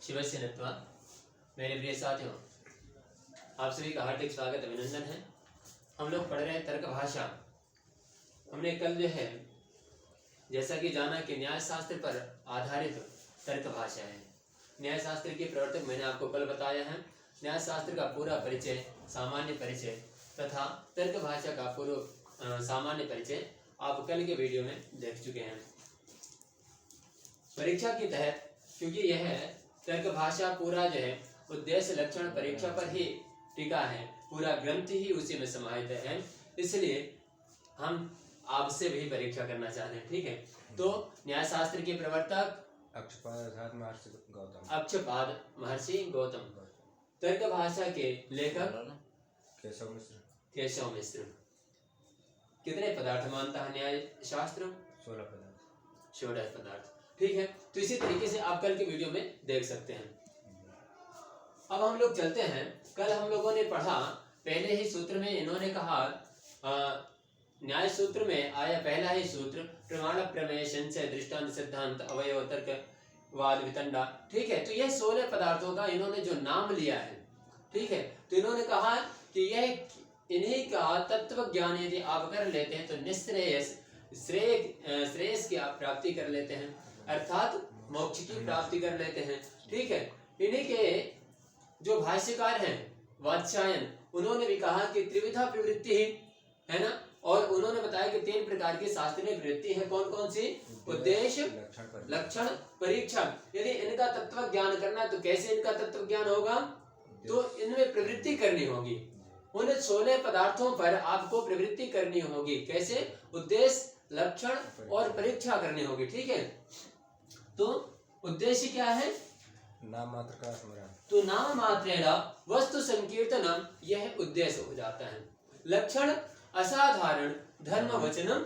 शिवस्य नत्वा। मेरे प्रिय साथियों, आप सभी का हार्दिक स्वागत अभिनंदन है। हम लोग पढ़ रहे हैं तर्क भाषा। हमने कल जो है जैसा कि जाना कि न्याय शास्त्र पर आधारित तर्क भाषा है। न्याय शास्त्र के प्रवर्तक मैंने आपको कल बताया है। न्याय शास्त्र का पूरा परिचय, सामान्य परिचय तथा तर्क भाषा का पूर्व सामान्य परिचय आप कल के वीडियो में देख चुके हैं। परीक्षा के तहत, क्योंकि यह तर्क भाषा पूरा जो है उद्देश्य लक्षण परीक्षा पर ही टिका है, पूरा ग्रंथ ही उसी में समाहित है, इसलिए हम आपसे भी परीक्षा करना चाहते हैं। ठीक है, तो न्याय शास्त्र के प्रवर्तक अक्षपाद महर्षि गौतम, तर्क भाषा के लेखक केशव मिश्र। कितने पदार्थ मानता है न्याय शास्त्र? 16 पदार्थ। ठीक है, तो इसी तरीके से आप कल के वीडियो में देख सकते हैं। अब हम लोग चलते हैं। कल हम लोगों ने पढ़ा, पहले ही सूत्र में इन्होंने कहा, न्याय सूत्र में आया पहला ही सूत्र, प्रमाण प्रमेय संशय दृष्टांत सिद्धांत अवयव तर्क वाद वितंडा। ठीक है, तो यह 16 पदार्थों का इन्होंने जो नाम लिया है, ठीक है, तो इन्होंने कहा कि यह इन्हीं का तत्व ज्ञान यदि आप कर लेते हैं तो निश्रेयस श्रेयस की आप प्राप्ति कर लेते हैं, अर्थात मोक्ष की प्राप्ति कर लेते हैं। ठीक है, इन्हीं के जो भाष्यकार हैं वात्स्यायन, उन्होंने भी कहा कि त्रिविधा प्रवृत्ति है ना, और उन्होंने बताया कि 3 प्रकार की शास्त्रीय प्रवृत्ति है। कौन कौन सी? उद्देश्य, लक्षण, परीक्षा। यदि इनका तत्व ज्ञान करना है तो कैसे इनका तत्व ज्ञान होगा? तो इनमें प्रवृत्ति करनी होगी। उन 16 पदार्थों पर आपको प्रवृत्ति करनी होगी। कैसे? उद्देश्य, लक्षण और परीक्षा करनी होगी। ठीक है, तो उद्देश्य क्या है? नाम मात्र का स्मरण। तो नाम मात्रेण वस्तु संकीर्तनम, यह उद्देश्य हो जाता है। लक्षण असाधारण धर्म वचनम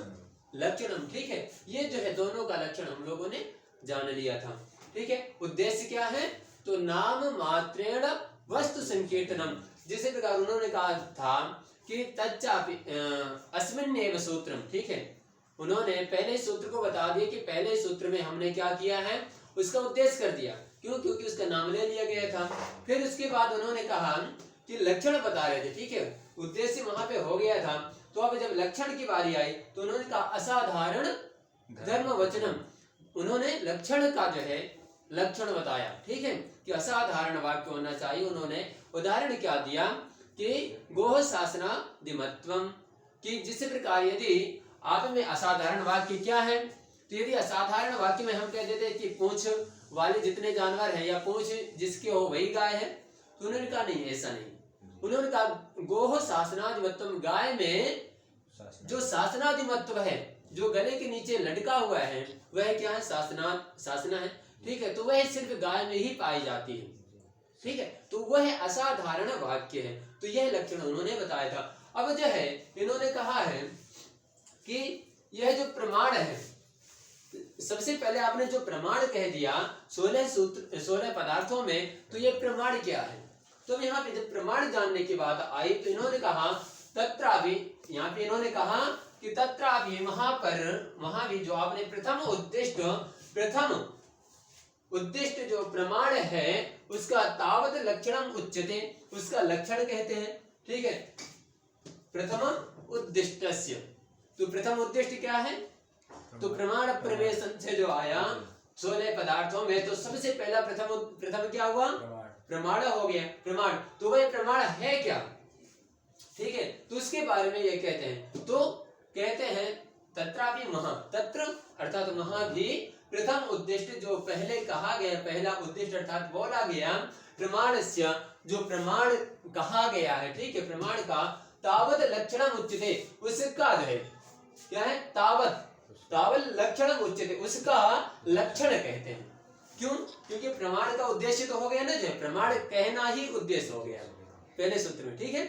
लक्षणम। ठीक है, ये जो है दोनों का लक्षण हम लोगों ने जान लिया था। ठीक है, उद्देश्य क्या है? तो नाम मात्रेण वस्तु संकीर्तनम, जिस प्रकार उन्होंने कहा था कि तच्चापि अस्मिन्नेव सूत्रम। ठीक है, उन्होंने पहले सूत्र को बता दिया कि पहले सूत्र में हमने क्या किया है, उसका उद्देश्य कर दिया। क्यों? क्योंकि उसका नाम ले लिया गया था। फिर उसके बाद उन्होंने कहा कि लक्षण बता रहे थे। ठीक है, उद्देश्य वहां पे हो गया था, तो अब जब लक्षण की बारी आई तो उन्होंने कहा असाधारण धर्म वचनम। उन्होंने लक्षण का जो है लक्षण बताया। ठीक है, कि असाधारण वाक्य होना चाहिए। उन्होंने उदाहरण क्या दिया कि गोह शासनादिमत्वम, कि जिस प्रकार यदि आप में असाधारण वाक्य क्या है, तो यदि असाधारण वाक्य में हम कह देते हैं कि पूंछ वाले जितने जानवर हैं या पूंछ जिसके हो वही गाय है, तो उन्होंने कहा नहीं, ऐसा नहीं। उन्होंने कहा गोह शासनादिमत्वम, गाय में जो शासनादिमत्व है, जो गले के नीचे लटका हुआ है, वह क्या है? शासना है। ठीक है, तो वह सिर्फ गाय में ही पाई जाती है। ठीक है, तो वह असाधारण वाक्य है। तो यह लक्षण उन्होंने बताया था। अब जो है इन्होंने कहा है कि यह जो प्रमाण है, सबसे पहले आपने जो प्रमाण कह दिया 16 पदार्थों में, तो ये प्रमाण क्या है? तो यहाँ पे जब प्रमाण जानने की बात आई तो इन्होंने कहा तत्रापि, यहाँ पे इन्होंने कहा कि तत्रापि, वहां भी जो आपने प्रथम उद्दिष्ट जो प्रमाण है उसका तावत लक्षणम उच्यते, उसका लक्षण कहते हैं। ठीक है, प्रथम उद्दिष्टस्य, तो प्रथम उद्दिष्ट क्या है? तो प्रमाण प्रमेय संशय जो आया 16 पदार्थों में, तो सबसे पहला प्रथम क्या हुआ? प्रमाण हो गया। प्रमाण, तो वह प्रमाण है क्या? ठीक है, तो उसके बारे में ये कहते हैं। तो कहते हैं तत्रापि महा, तत्र अर्थात वहां भी प्रथम उद्दिष्ट जो पहले कहा गया, पहला उद्दिष्ट अर्थात बोला गया प्रमाणस्य, जो प्रमाण कहा गया है, ठीक है, प्रमाण का तावत लक्षणम उच्यते, उसका जो है क्या है? तावत लक्षणम उच्यते, उसका लक्षण कहते हैं। क्यों? क्योंकि प्रमाण का उद्देश्य तो हो गया ना, जो प्रमाण कहना ही उद्देश्य हो गया पहले सूत्र में। ठीक है,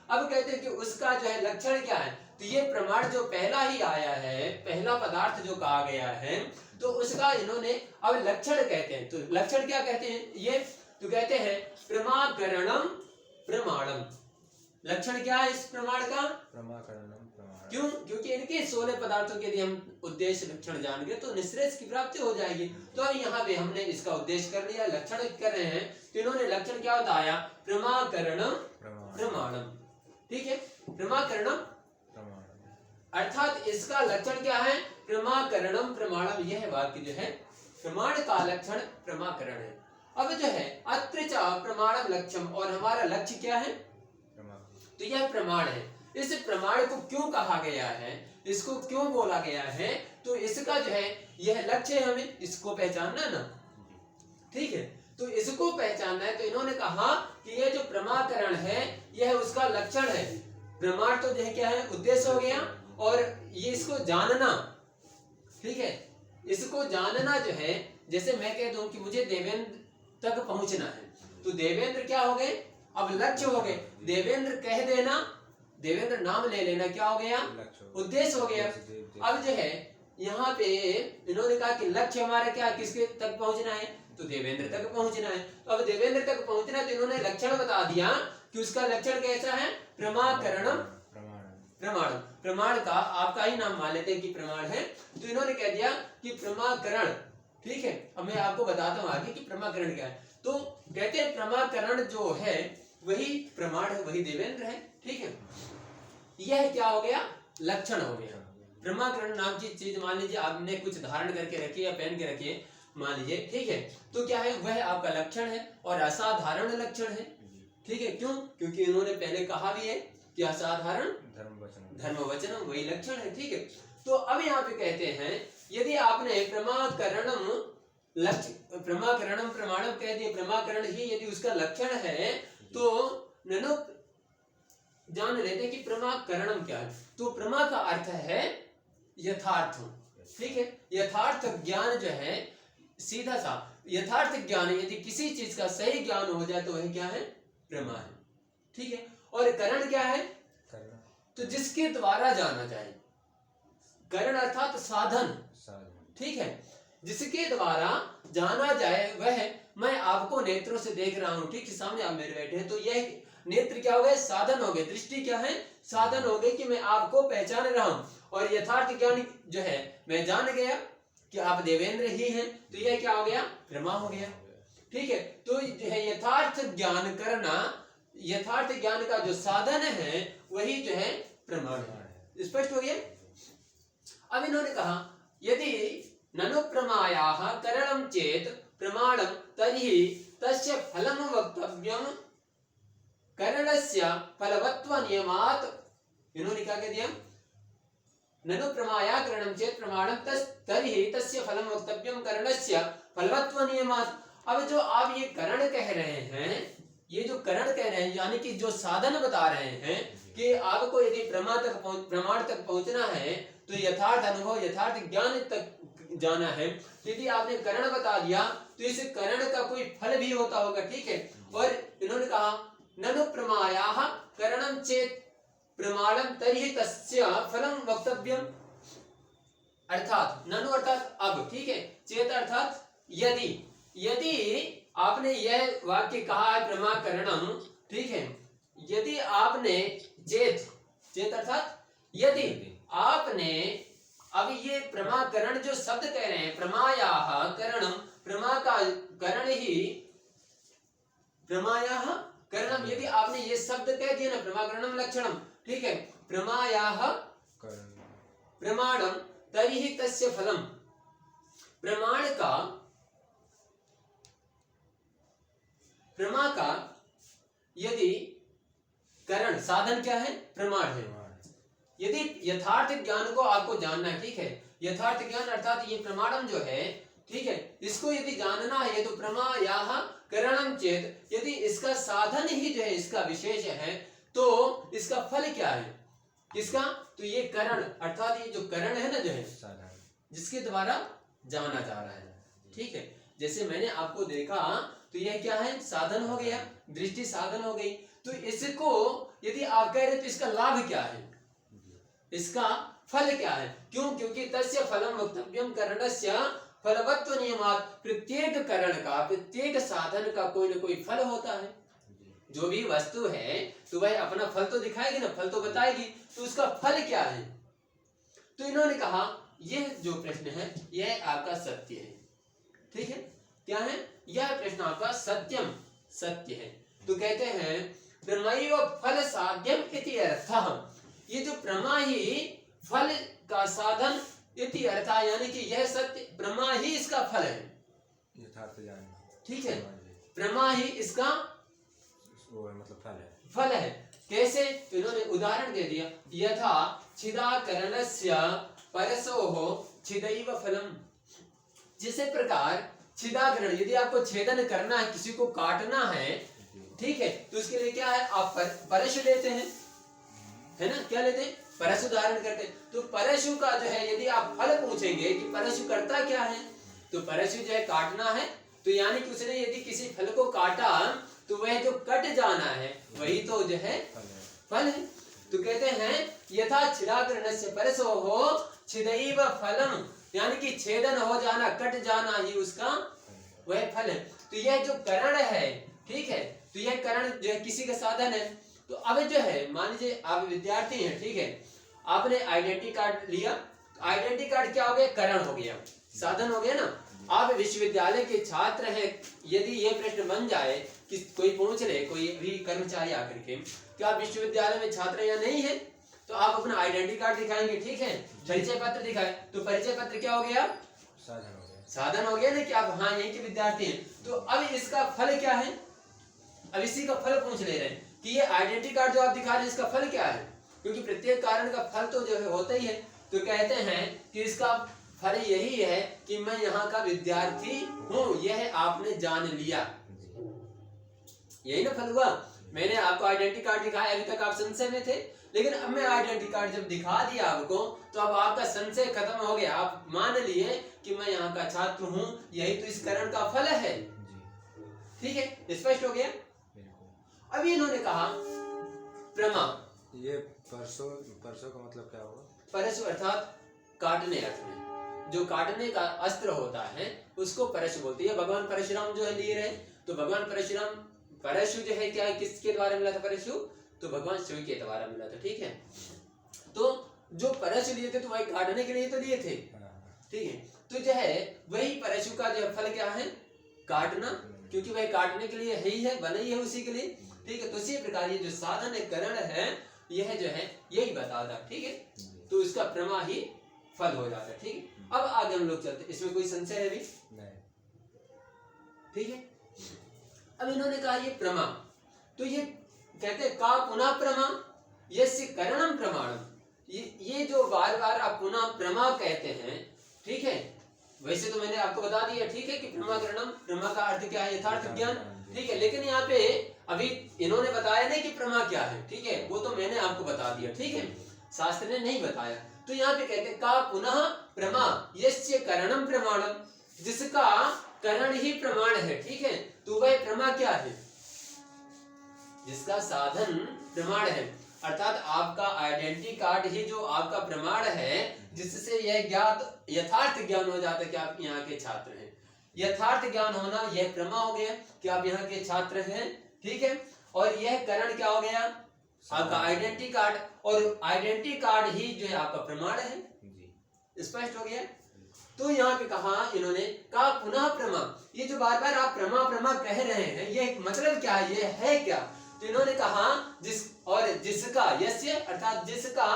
अब कहते हैं कि उसका जो है लक्षण क्या है? तो ये प्रमाण जो पहला ही आया है, पहला पदार्थ जो कहा गया है, तो उसका इन्होंने अब लक्षण कहते हैं। तो लक्षण क्या कहते हैं ये? तो कहते हैं प्रमाकरणम प्रमाणम। लक्षण क्या है इस प्रमाण का? क्यों? क्योंकि इनके 16 पदार्थों के यदि हम उद्देश्य लक्षण जान गए तो निश्रेष की प्राप्ति हो जाएगी। तो अब यहाँ पे हमने इसका उद्देश्य कर लिया, लक्षण कर रहे हैं तो इन्होंने लक्षण क्या बताया? प्रमाकरणम प्रमाणम। ठीक है, प्रमाकरणम अर्थात इसका लक्षण क्या है? प्रमाकरणम प्रमाणम। यह वाक्य जो है प्रमाण का लक्षण प्रमाकरण है। अब जो है अत्र च प्रमाणम लक्ष्यम, और हमारा लक्ष्य क्या है? तो यह प्रमाण है। इस प्रमाण को क्यों कहा गया है, इसको क्यों बोला गया है? तो इसका जो है यह लक्ष्य है, हमें इसको पहचानना ना। ठीक है, तो इसको पहचानना है। तो इन्होंने कहा कि यह जो प्रमाकरण है यह उसका लक्षण है। प्रमाण तो जो है क्या है? उद्देश्य हो गया, और ये इसको जानना। ठीक है, इसको जानना जो है, जैसे मैं कह दूं कि मुझे देवेंद्र तक पहुंचना है, तो देवेंद्र क्या हो गए? अब लक्ष्य हो गए। देवेंद्र कह देना, देवेंद्र नाम ले लेना क्या हो गया? उद्देश्य हो गया। अब जो है यहाँ पे इन्होंने कहा कि लक्ष्य हमारा क्या, किसके तक पहुंचना है? तो देवेंद्र तक पहुंचना है। तो अब देवेंद्र तक पहुंचना है तो इन्होंने लक्षण बता दिया कि उसका लक्षण कैसा है? प्रमाकरणम प्रमाण। प्रमाण का आपका ही नाम मान लेते हैं कि प्रमाण है, तो इन्होंने कह दिया कि प्रमाकरण। ठीक है, अब मैं आपको बताता हूँ आगे कि प्रमाकरण क्या है। तो कहते हैं प्रमाकरण जो है वही प्रमाण है, वही देवेंद्र है। ठीक है, यह क्या हो गया? लक्षण हो गया। प्रमाकरण नाम की चीज मान लीजिए आपने कुछ धारण करके रखी है या पहन के रखी है, मान लीजिए। ठीक है, तो क्या है? वह आपका लक्षण है और असाधारण लक्षण है। ठीक है, क्यों? क्योंकि इन्होंने पहले कहा भी है कि असाधारण धर्म वचनम वही लक्षण है। ठीक है, तो अब यहाँ पे कहते हैं यदि आपने प्रमाकरणम लक्ष्य प्रमाकरणम प्रमाणम कह दिए, प्रमाकरण ही यदि उसका लक्षण है तो ननु जान लेते हैं कि प्रमाकरणम क्या है। तो प्रमा का अर्थ है यथार्थ। ठीक है, यथार्थ ज्ञान जो है सीधा सा यथार्थ ज्ञान, यदि किसी चीज का सही ज्ञान हो जाए तो वह क्या है? प्रमा है। ठीक है, और करण क्या है? तो जिसके द्वारा जाना जाए। करण अर्थात साधन। ठीक है, जिसके द्वारा जाना जाए वह, मैं आपको नेत्रों से देख रहा हूं, ठीक है, सामने आप मेरे बैठे हैं, तो यह नेत्र क्या हो गए? साधन हो गए। दृष्टि क्या है? साधन हो गए कि मैं आपको पहचान रहा हूं। और यथार्थ ज्ञान जो है मैं जान गया कि आप देवेंद्र ही हैं, तो यह क्या हो गया? प्रमा हो गया। ठीक है, तो जो है यथार्थ ज्ञान करना, यथार्थ ज्ञान का जो साधन है वही जो है प्रमाण है। स्पष्ट हो गया? अब इन्होंने कहा यदि ननु प्रमायाः करणम चेत प्रमाणम तर्हि तस्य फलम वक्तव्यम करणस्य फलवत्व नियमात्। इन्होंने क्या कह दिया? ननु प्रमाया करणम चेत प्रमाणम तर्हि तस्य फलम वक्तव्यम करणस्य फलवत्व नियमात्। अब जो आप ये करण कह रहे हैं, ये जो करण कह रहे हैं यानी कि जो साधन बता रहे हैं कि आपको यदि प्रमाण तक पहुंचना है तो यथार्थ अनुभव, यथार्थ ज्ञान तक जाना है, यदि आपने करण बता दिया तो इस करण का कोई फल भी होता होगा। ठीक है, और इन्होंने कहा ननु प्रमायाः करणम चेत प्रमाणम तर्हि तस्य फलम वक्तव्यम। अर्थात ननु अर्थात अब, ठीक है, चेत अर्थात यदि, यदि आपने यह वाक्य कहा है प्रमाकरणम, ठीक है, यदि आपने चेत, चेत अर्थात यदि आपने, अब ये प्रमाकरण जो शब्द कह रहे हैं, प्रमायाः करणम, प्रमा का करण ही प्रमायाः करणम, यदि आपने ये शब्द कह दिया ना प्रमाकरणम लक्षणम, ठीक है, प्रमायाः प्रमाणम तर्हि तस्य फलम, प्रमाण का, प्रमा का यदि करण साधन क्या है? प्रमाण है। यदि यथार्थ ज्ञान को आपको जानना है, ठीक है, यथार्थ ज्ञान अर्थात ये प्रमाणम जो है, ठीक है, इसको यदि जानना है तो प्रमायाः करणम चेत, यदि इसका साधन ही जो है इसका विशेष है तो इसका फल क्या है? किसका? तो ये करण अर्थात ये जो करण है ना जो है जिसके द्वारा जाना जा रहा है। ठीक है, जैसे मैंने आपको देखा तो यह क्या है? साधन हो गया, दृष्टि साधन हो गई। तो इसको यदि आप कह रहे तो इसका लाभ क्या है? इसका फल क्या है? क्यों? क्योंकि तस्य फलम वक्तव्यम करणस्य फलवत्व नियमात्, प्रत्येक करण का, प्रत्येक साधन का कोई ना कोई फल होता है। जो भी वस्तु है तो वह अपना फल तो दिखाएगी ना, फल तो बताएगी, तो उसका फल क्या है। तो इन्होंने कहा यह जो प्रश्न है यह आपका सत्य है। ठीक है, क्या है यह प्रश्न आपका सत्यम सत्य है। तो कहते हैं प्रमेय फल साध्यम इति अर्थः, ये जो प्रमा ही फल का साधन इति अर्थः, यानी कि यह सत्य प्रमा ही इसका फल है। यथार्थ जानना। ठीक है, प्रमा ही इसका वो है, मतलब फल है। कैसे, इन्होंने उदाहरण दे दिया, यथा छिदाकरणस्य परसोः छिदैव फलम। जिसे प्रकार छिदाकरण, यदि आपको छेदन करना है, किसी को काटना है, ठीक है, तो उसके लिए क्या है, आप परशु लेते हैं, है ना, क्या लेते हैं, परशु धारण करते हैं। तो परशु का जो है, यदि आप फल पूछेंगे कि परशु करता क्या है, तो परशु जो है काटना है, तो यानी कि उसने यदि किसी फल को काटा तो वह जो कट जाना है वही तो जो है फल है। तो कहते हैं यथा छिदाकरणस्य परसोः छिदैव फलम, यानी कि छेदन हो जाना, कट जाना ही उसका वह फल है। तो यह जो करण है, ठीक है, तो यह करण जो है किसी का साधन है। तो अब जो है मान लीजिए आप विद्यार्थी हैं, ठीक है, आपने आइडेंटिटी कार्ड लिया, आइडेंटिटी कार्ड क्या हो गया, करण हो गया, साधन हो गया ना। आप विश्वविद्यालय के छात्र हैं, यदि ये प्रश्न बन जाए कि कोई पूछ ले, कोई भी कर्मचारी आकर के कि आप विश्वविद्यालय में छात्र या नहीं है, तो आप अपना आइडेंटिटी कार्ड दिखाएंगे, ठीक है, परिचय पत्र दिखाए, तो परिचय पत्र क्या हो गया, साधन हो गया ना कि आप हाँ यहीं के विद्यार्थी हैं। तो अब इसका फल क्या है, अब इसी का फल पूछ ले रहे हैं कि ये आइडेंटिटी कार्ड जो आप दिखा रहे हैं इसका फल क्या है, क्योंकि प्रत्येक कारण का फल तो जो है होता ही है। तो कहते हैं कि इसका फल यही है कि मैं यहाँ का विद्यार्थी हूँ, यह आपने जान लिया, यही ना फल हुआ। मैंने आपको आइडेंटिटी कार्ड दिखाया, अभी तक आप संशय में थे, लेकिन अब मैं आइडेंटिटी कार्ड जब दिखा दिया आपको, तो अब आपका संशय खत्म हो गया, आप मान लिए कि मैं यहाँ का छात्र हूँ, यही तो इस करण का फल है। ठीक है, स्पष्ट हो गया। अभी इन्होंने कहा प्रमा, ये परसों का मतलब क्या हुआ, परशु अर्थात काटने अर्थ में, जो काटने का अस्त्र होता है उसको परशु बोलते हैं। भगवान परशुराम जो है लिए रहे, तो भगवान परशुराम परशु जो है क्या, किसके द्वारा मिला था परशु, तो भगवान शिव के द्वारा मिला था। ठीक है, तो जो परशु लिए थे तो वही काटने के लिए तो लिए थे, ठीक है, तो जो है वही परशु का जो फल क्या है, काटना, क्योंकि वह काटने के लिए ही है, बना ही है उसी के लिए। ठीक है, तो इसी प्रकार ये जो साधन है, करण है, यह जो है यही बताता। ठीक है, तो इसका प्रमा ही फल हो जाता है। ठीक है, अब आगे हम लोग चलते हैं, इसमें कोई संशय है भी नहीं। ठीक है, अब इन्होंने कहा ये प्रमा, तो ये कहते हैं का पुनः प्रमा यस्य करणम प्रमाणम, ये जो बार बार आप पुनः प्रमा कहते हैं, ठीक है, वैसे तो मैंने आपको बता दिया, ठीक है, कि प्रमा करणम, प्रमा का अर्थ क्या है, यथार्थ ज्ञान। ठीक है, लेकिन यहाँ पे अभी इन्होंने बताया नहीं कि प्रमा क्या है, ठीक है, वो तो मैंने आपको बता दिया, ठीक है, शास्त्र ने नहीं बताया। तो यहाँ पे कहते हैं का पुनः प्रमा यस्य करणम प्रमाणम, जिसका करण ही प्रमाण है। ठीक है, तो वह प्रमा क्या है, जिसका साधन प्रमाण है, अर्थात आपका आइडेंटिटी कार्ड ही जो आपका प्रमाण है, जिससे यह ज्ञात यथार्थ ज्ञान हो जाता है कि आप यहाँ के छात्र हैं। यथार्थ ज्ञान होना यह प्रमा हो गया कि आप यहाँ के छात्र हैं। ठीक है, और यह करण क्या हो गया, आपका आइडेंटिटी कार्ड, और आइडेंटिटी कार्ड ही जो है आपका प्रमाण है। स्पष्ट हो गया। तो यहाँ पे कहा इन्होंने का पुनः प्रमा, ये जो बार बार आप प्रमा प्रमा कह रहे हैं, ये मतलब क्या है, ये है क्या। तो इन्होंने कहा जिस और जिसका, यस्य अर्थात जिसका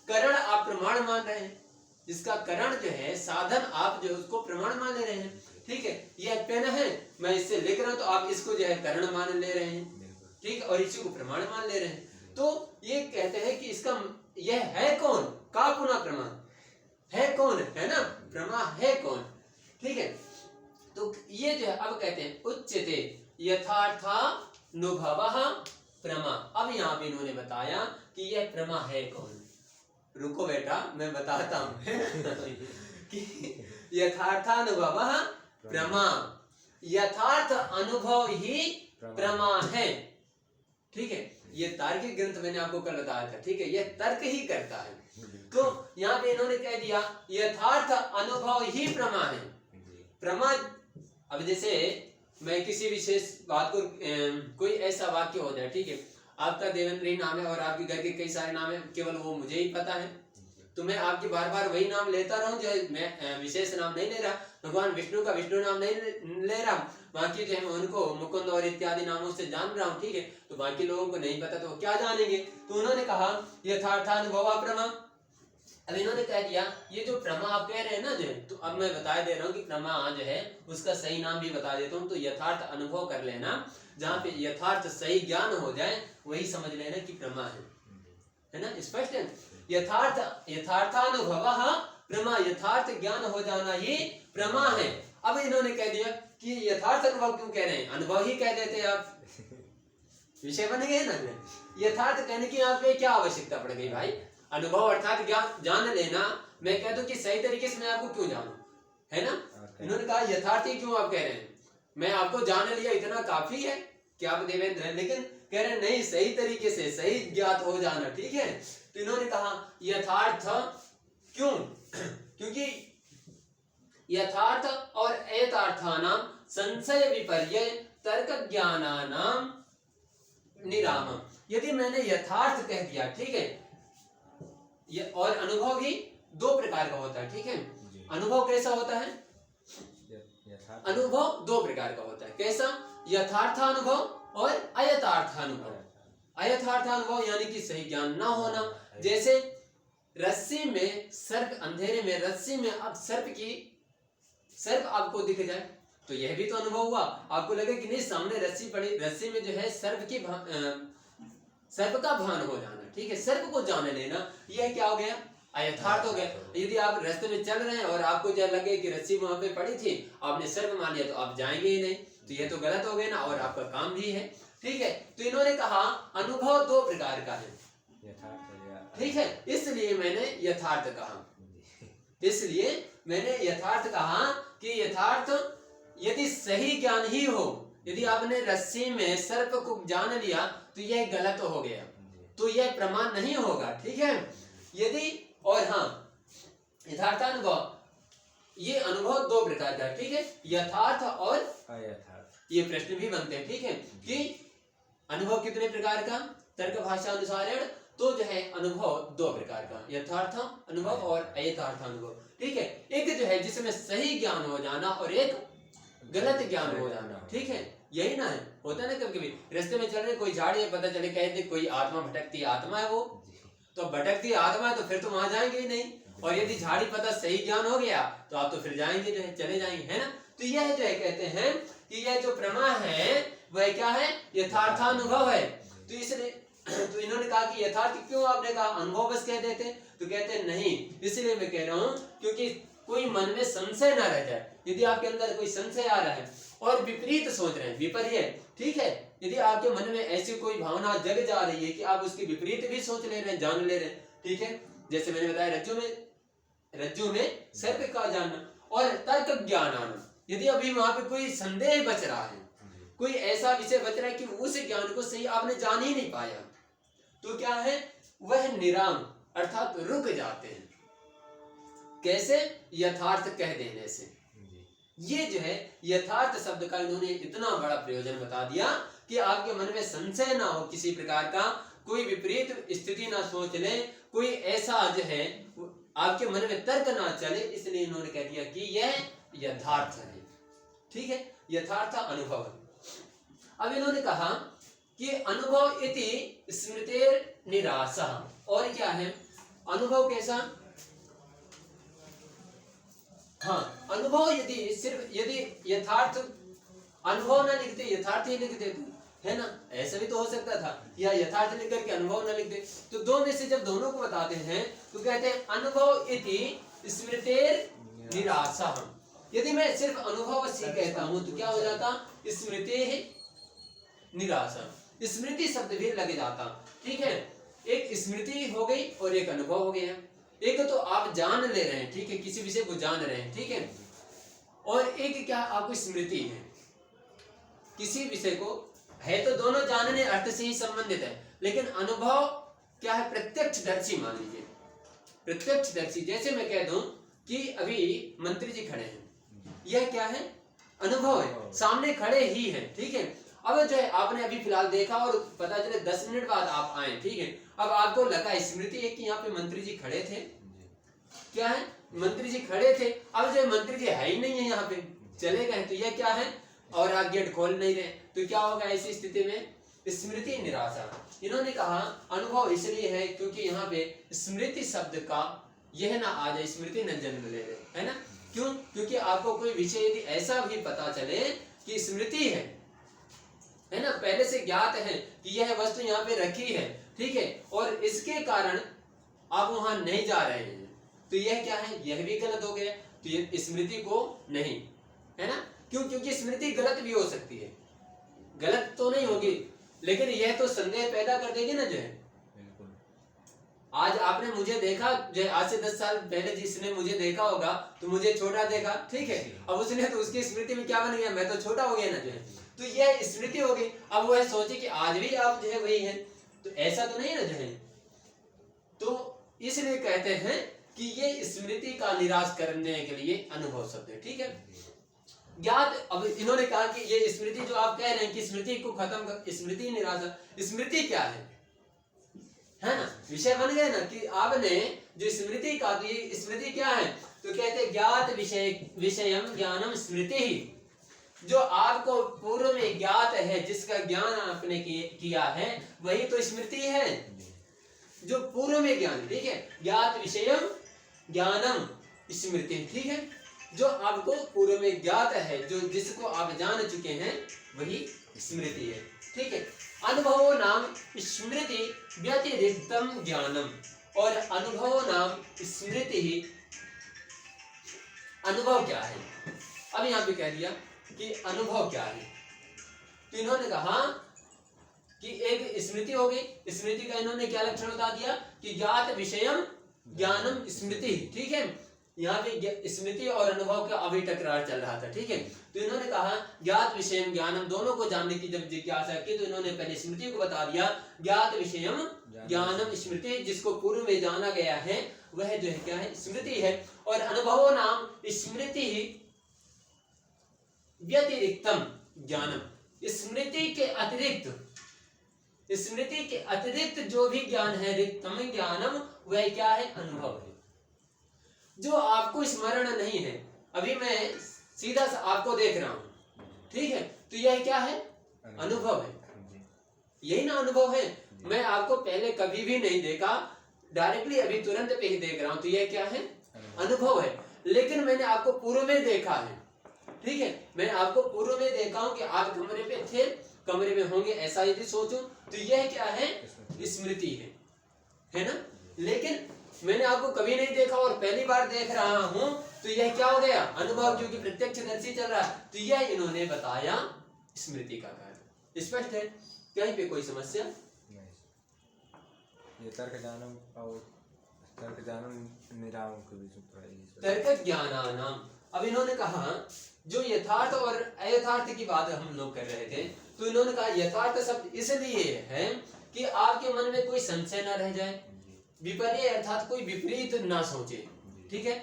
करण आप प्रमाण मान रहे हैं, जिसका करण जो है साधन आप जो उसको प्रमाण मान ले रहे हैं। ठीक है, यह पेन है, मैं इससे लिख रहा हूं, तो आप इसको जो है करण मान ले रहे हैं, ठीक, और इसी को प्रमाण मान ले रहे हैं। तो ये कहते हैं कि इसका यह है कौन, का पुनः प्रमा है कौन, है ना, प्रमा है कौन। ठीक है, तो ये जो है अब कहते हैं उच्यते यथार्थानुभवः प्रमा। अब यहाँ पे इन्होंने बताया कि यह प्रमा है कौन। रुको बेटा, मैं बताता हूँ कि यथार्थानुभवः प्रमा, यथार्थ अनुभव ही प्रमा है। ठीक है, ये तार्किक ग्रंथ मैंने आपको कल बताया था। ठीक है, यह तर्क ही करता है। तो यहाँ पे इन्होंने कह दिया यथार्थ अनुभव ही प्रमा है। प्रमा, अब जैसे मैं किसी विशेष बात को कोई ऐसा वाक्य हो जाए, ठीक है, आपका देवेंद्र ही नाम है और आपके घर के कई सारे नाम है, केवल वो मुझे ही पता है, तो मैं आपकी बार बार वही नाम लेता रहूं, जो है मैं विशेष नाम नहीं ले रहा, भगवान विष्णु का विष्णु नाम नहीं ले रहा, बाकी जो है मैं उनको मुकुंद और इत्यादि नामों से जान रहा हूँ, ठीक है, तो बाकी लोगों को नहीं पता तो वो क्या जानेंगे। तो उन्होंने कहा यथार्थानुभव प्रमा। अब इन्होंने कह दिया ये जो प्रमा आप कह रहे हैं ना जो, तो अब मैं बता दे रहा हूँ कि प्रमा जो है उसका सही नाम भी बता देता हूँ। तो यथार्थ अनुभव कर लेना, जहाँ पे यथार्थ सही ज्ञान हो जाए वही समझ लेना कि प्रमा है ना, स्पष्ट है। यथार्थानुभव प्रमा, यथार्थ ज्ञान हो जाना ही प्रमा है। अब इन्होंने कह दिया कि यथार्थ अनुभव क्यों कह रहे हैं, अनुभव ही कह देते आप, विषय बन गए ना। यथार्थ कहने की यहाँ पे क्या आवश्यकता पड़ गई भाई, अनुभव अर्थात ज्ञान जान लेना। मैं कह दूं कि सही तरीके से मैं आपको क्यों जानूं, है ना। इन्होंने कहा यथार्थ ही क्यों आप कह रहे हैं, मैं आपको जान लिया इतना काफी है कि आप देवेंद्र हैं, लेकिन कह रहे हैं नहीं सही तरीके से सही ज्ञात हो जाना, ठीक है। तो इन्होंने कहा यथार्थ क्यों, क्योंकि यथार्थ और अयथार्थानाम संशय विपर्य तर्क ज्ञानानाम निरामम। यदि मैंने यथार्थ कह दिया, ठीक है, और अनुभव भी दो प्रकार का होता है, ठीक है। अनुभव कैसा होता है, अनुभव दो प्रकार का होता है, कैसा, यथार्थानुभव और अयथार्थानुभव। अयथार्थानुभव यानी कि सही ज्ञान ना होना, जैसे रस्सी में सर्प, अंधेरे में रस्सी में अब सर्प आपको दिख जाए तो यह भी तो अनुभव हुआ, आपको लगे कि नहीं सामने रस्सी पड़ी, रस्सी में जो है सर्प का भान हो जाना, ठीक है, सर्प को जान लेना, यह क्या हो गया, अयथार्थ हो गया। यदि आप रास्ते में चल रहे हैं और आपको जब लगे कि रस्सी वहां पे पड़ी थी, आपने सर्प मान लिया, तो आप जाएंगे ही नहीं, तो यह तो गलत हो गया ना, और आपका काम भी है, ठीक है। तो इन्होंने कहा अनुभव दो प्रकार का है, ठीक है, इसलिए मैंने यथार्थ कहा, कि यथार्थ यदि सही ज्ञान ही हो, यदि आपने रस्सी में सर्प को जान लिया तो यह गलत हो गया, तो यह प्रमाण नहीं होगा, ठीक है। यदि और हाँ, यथार्थानुभव, ये अनुभव दो प्रकार का, ठीक है, यथार्थ और अयथार्थ। ये प्रश्न भी बनते हैं, ठीक है, कि अनुभव कितने प्रकार का, तर्क भाषा अनुसार, तो जो है अनुभव दो प्रकार का, यथार्थ अनुभव और अयथार्थ अनुभव, ठीक है। एक जो है जिसमें सही ज्ञान हो जाना और एक गलत ज्ञान हो जाना, ठीक है, यही ना है, होता है ना कभी कभी रास्ते में चल रहे कोई झाड़ी पता चले कहते कोई आत्मा भटकती आत्मा है, वो तो भटकती आत्मा है तो फिर तो वहां जाएंगे ही नहीं, और यदि झाड़ी पता सही ज्ञान हो गया तो आप तो फिर जाएंगे, जो है चले जाएंगे, है ना। तो यह जो है कहते हैं कि यह जो प्रमा है वह क्या है, यथार्थानुभव है। तो इसलिए तो इन्होंने कहा कि यथार्थ क्यों आपने कहा, अनुभव बस कह देते, तो कहते नहीं, इसलिए मैं कह रहा हूं क्योंकि कोई मन में संशय ना रह जाए। यदि आपके अंदर कोई संशय आ रहा है और विपरीत सोच रहे हैं, विपर्य, ठीक है, यदि आपके मन में ऐसी कोई भावना जग जा रही है कि आप उसकी विपरीत भी सोच ले रहे हैं, जान ले रहे हैं, ठीक है, जैसे मैंने बताया रज्जु में सर्प का जानना, और तर्क ज्ञान आना, यदि अभी वहां पे कोई संदेह बच रहा है, कोई ऐसा विषय बच रहा है कि उस ज्ञान को सही आपने जान ही नहीं पाया, तो क्या है, वह निराम अर्थात रुक जाते हैं। कैसे, यथार्थ कह देने से। ये जो है यथार्थ शब्द का इन्होंने इतना बड़ा प्रयोजन बता दिया कि आपके मन में संशय ना हो किसी प्रकार का, कोई विपरीत स्थिति ना सोच ले, कोई ऐसा जो है आपके मन में तर्क ना चले, इसलिए इन्होंने कह दिया कि यह यथार्थ है, ठीक है, यथार्थ अनुभव। अब इन्होंने कहा कि अनुभव इति स्मृतेर निराशा, और क्या है अनुभव कैसा, हाँ, अनुभव यदि यथार्थ अनुभव ना लिखते, यथार्थ ही लिख देते, है ना, ऐसा भी तो हो सकता था, या यथार्थ लिख करके अनुभव ना लिख दे, तो दो में से जब दोनों को बताते हैं तो कहते हैं अनुभव इति स्मृतेर निराशा। यदि मैं सिर्फ अनुभव से कहता हूं तो क्या हो जाता, स्मृति निराशा, स्मृति शब्द भी लग जाता, ठीक है, एक स्मृति हो गई और एक अनुभव हो गया। एक तो आप जान ले रहे हैं, ठीक है, किसी विषय को जान रहे हैं, ठीक है, और एक क्या आपको स्मृति है किसी विषय को, है तो दोनों जानने अर्थ से ही संबंधित है, लेकिन अनुभव क्या है, प्रत्यक्षदर्शी मान लीजिए, प्रत्यक्षदर्शी। जैसे मैं कह दूं कि अभी मंत्री जी खड़े हैं, यह क्या है, अनुभव है, सामने खड़े ही हैं, ठीक है। अब जो है आपने अभी फिलहाल देखा और पता चले 10 मिनट बाद आप आए, ठीक है। अब आपको लगा स्मृति है कि यहाँ पे मंत्री जी खड़े थे, क्या है, मंत्री जी खड़े थे। अब जो मंत्री जी है ही नहीं है, यहाँ पे चले गए, तो यह क्या है, और आप गेट खोल नहीं रहे, तो क्या होगा ऐसी स्थिति में, स्मृति निराशा। इन्होंने कहा अनुभव इसलिए है क्योंकि यहाँ पे स्मृति शब्द का यह ना आ जाए, स्मृति न जन्म ले ले, है ना। क्यों? क्योंकि आपको कोई विषय यदि ऐसा भी पता चले कि स्मृति है ना, पहले से ज्ञात है कि यह वस्तु यहाँ पे रखी है, ठीक है, और इसके कारण आप वहां नहीं जा रहे हैं, तो यह क्या है, यह भी गलत हो गया, तो ये स्मृति को नहीं, है ना। क्यों? क्योंकि स्मृति गलत भी हो सकती है, गलत तो नहीं होगी, लेकिन यह तो संदेह पैदा कर देगी ना। जो है आज आपने मुझे देखा, जो आज से 10 साल पहले जिसने मुझे देखा होगा तो मुझे छोटा देखा, ठीक है, अब उसने तो उसकी स्मृति में क्या बन गया, मैं तो छोटा हो गया ना। जो है तो यह स्मृति हो गई, अब वह सोचे कि आज भी आप जो है वही हैं, तो ऐसा तो नहीं ना। जो है तो इसलिए कहते हैं कि ये स्मृति का निराश करने के लिए अनुभव शब्द है, ठीक है। ज्ञात, अब इन्होंने कहा कि ये स्मृति जो आप कह रहे हैं कि स्मृति को खत्म कर, स्मृति निराशा, स्मृति क्या है ना, विषय बन गया ना कि आपने जो स्मृति का, तो ये स्मृति क्या है, तो कहते ज्ञात विषयम ज्ञानम स्मृति ही, जो आपको पूर्व में ज्ञात है, जिसका ज्ञान आपने किया है, वही तो स्मृति है, जो पूर्व में ज्ञान, ठीक है। ज्ञात विषयम ज्ञानम स्मृति, ठीक है, जो आपको पूर्व में ज्ञात है, जो जिसको आप जान चुके हैं, वही स्मृति है, ठीक है। अनुभव नाम स्मृति व्यतिरिक्तम ज्ञानम, और अनुभव नाम स्मृति ही, अनुभव क्या है, अब यहाँ पे कह दिया कि अनुभव क्या है, तो इन्होंने कहा कि एक स्मृति हो गई, स्मृति का इन्होंने क्या लक्षण बता दिया कि ज्ञात विषयम ज्ञानम स्मृति, ठीक है। यहाँ पे स्मृति और अनुभव का अभी टकरार चल रहा था, ठीक है। तो इन्होंने कहा ज्ञात विषयम ज्ञानम, दोनों को जानने की जब जिज्ञासा की, तो इन्होंने पहले स्मृति को बता दिया, ज्ञात विषयम ज्ञानम स्मृति, जिसको पूर्व में जाना गया है वह जो है क्या है, स्मृति है। और अनुभव नाम स्मृति व्यतिरिक्तम ज्ञानम, स्मृति के अतिरिक्त, स्मृति के अतिरिक्त जो भी ज्ञान है, रिक्तम ज्ञानम, वह क्या है, अनुभव है। जो आपको स्मरण नहीं है, अभी मैं सीधा सा आपको देख रहा हूं, ठीक है, तो यह क्या है, अनुभव है, यही ना अनुभव है। मैं आपको पहले कभी भी नहीं देखा, डायरेक्टली अभी तुरंत पे ही देख रहा हूं, तो यह क्या है, अनुभव है। लेकिन मैंने आपको पूर्व में देखा है, ठीक है, मैंने आपको पूर्व में देखा हूं कि आप कमरे पे थे, कमरे में होंगे, ऐसा यदि सोचूं, तो यह क्या है, स्मृति है ना। लेकिन मैंने आपको कभी नहीं देखा और पहली बार देख रहा हूं, तो यह क्या हो गया, अनुभव, क्योंकि प्रत्यक्षदर्शी चल रहा है, तो यह इन्होंने बताया स्मृति का कार्य। स्पष्ट है, कहीं पे कोई समस्या नहीं। ये तर्क ज्ञानम और तर्क ज्ञानम निराम के बीच में थोड़ा ये तर्क ज्ञानानाम। अब इन्होंने कहा जो यथार्थ और अयथार्थ की बात हम लोग कर रहे थे, तो इन्होंने कहा यथार्थ शब्द इसलिए है कि आपके मन में कोई संशय न रह जाए, विपर्य अर्थात कोई विपरीत ना सोचे, ठीक है।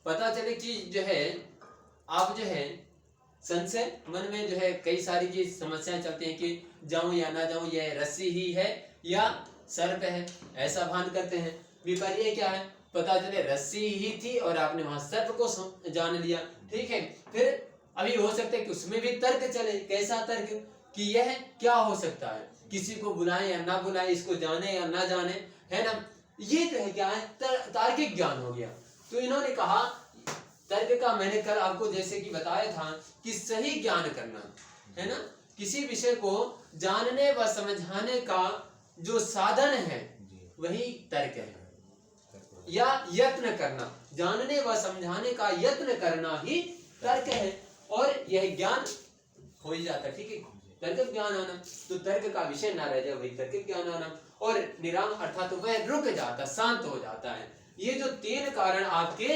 पता चले कि जो है आप जो है संशय मन में जो है कई सारी की समस्याएं चलती हैं कि जाऊं या ना जाऊं, यह रस्सी ही है या सर्प है, ऐसा भान करते हैं। विपर्य क्या है, पता चले रस्सी ही थी और आपने वहां सर्प को जान लिया, ठीक है। फिर अभी हो सकता है कि उसमें भी तर्क चले, कैसा तर्क कि यह क्या हो सकता है, किसी को बुलाएं या ना बुलाएं, इसको जाने या ना जाने, है ना। ये तो है क्या है, तार्किक ज्ञान हो गया। तो इन्होंने कहा तर्क का, मैंने कल आपको जैसे कि बताया था कि सही ज्ञान करना, है ना, किसी विषय को जानने व समझाने का जो साधन है वही तर्क है, या यत्न करना, जानने व समझाने का यत्न करना ही तर्क है, और यह ज्ञान हो ही जाता, ठीक है। तर्क ज्ञानानम, तो तर्क का विषय ना रह जाए, वही तर्क ज्ञानानम। और निराम अर्थात वह रुक जाता, शांत हो जाता है। ये जो 3 कारण आपके,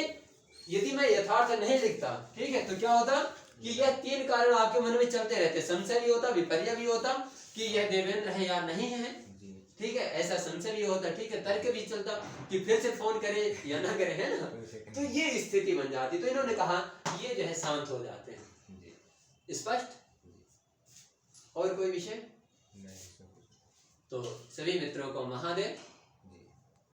यदि मैं यथार्थ नहीं लिखता, ठीक है, तो क्या होता कि यह 3 कारण आपके मन में चलते रहते, संशय भी होता, विपर्य भी होता कि यह देवेंद्र है या नहीं है, ठीक है, ऐसा संशय भी होता, ठीक है, तर्क भी चलता कि फिर से फोन करे या ना करे, है ना। तो ये स्थिति बन जाती, तो इन्होंने कहा ये जो है शांत हो जाते हैं, स्पष्ट? और कोई विषय? नहीं, सब कुछ। तो सभी मित्रों को महादेव।